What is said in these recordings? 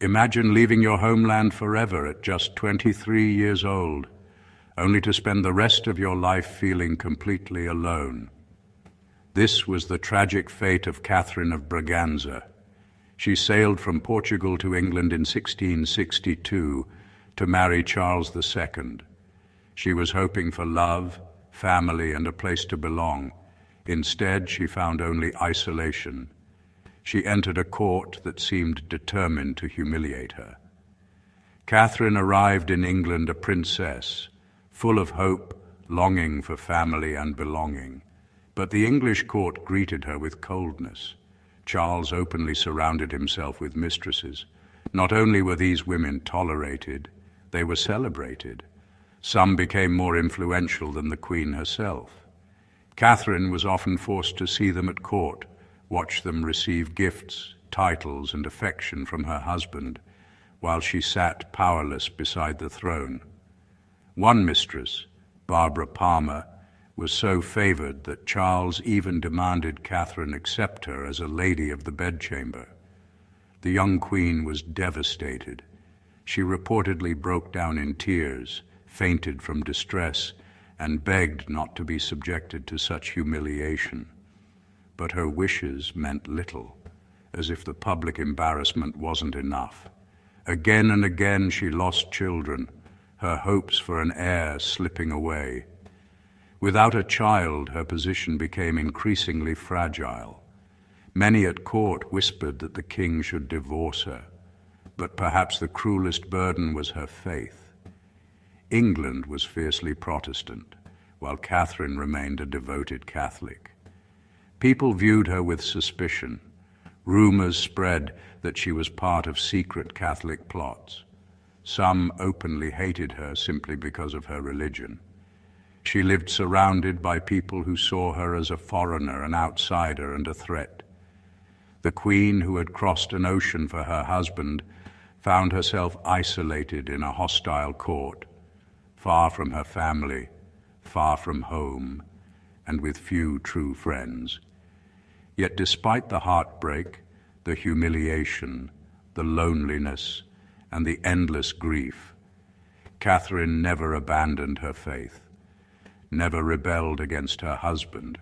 Imagine leaving your homeland forever at just 23 years old, only to spend the rest of your life feeling completely alone. This was the tragic fate of Catherine of Braganza. She sailed from Portugal to England in 1662 to marry Charles II. She was hoping for love, family, and a place to belong. Instead, she found only isolation. She entered a court that seemed determined to humiliate her. Catherine arrived in England a princess, full of hope, longing for family and belonging. But the English court greeted her with coldness. Charles openly surrounded himself with mistresses. Not only were these women tolerated, they were celebrated. Some became more influential than the Queen herself. Catherine was often forced to see them at court, watch them receive gifts, titles, and affection from her husband, while she sat powerless beside the throne. One mistress, Barbara Palmer, was so favored that Charles even demanded Catherine accept her as a lady of the bedchamber. The young queen was devastated. She reportedly broke down in tears, fainted from distress, and begged not to be subjected to such humiliation. But her wishes meant little, as if the public embarrassment wasn't enough. Again and again she lost children, her hopes for an heir slipping away. Without a child, her position became increasingly fragile. Many at court whispered that the king should divorce her, but perhaps the cruelest burden was her faith. England was fiercely Protestant, while Catherine remained a devoted Catholic. People viewed her with suspicion. Rumors spread that she was part of secret Catholic plots. Some openly hated her simply because of her religion. She lived surrounded by people who saw her as a foreigner, an outsider, and a threat. The Queen, who had crossed an ocean for her husband, found herself isolated in a hostile court, far from her family, far from home, and with few true friends. Yet despite the heartbreak, the humiliation, the loneliness, and the endless grief, Catherine never abandoned her faith, never rebelled against her husband,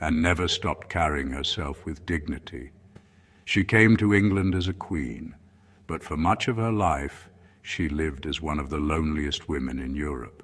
and never stopped carrying herself with dignity. She came to England as a queen, but for much of her life, she lived as one of the loneliest women in Europe.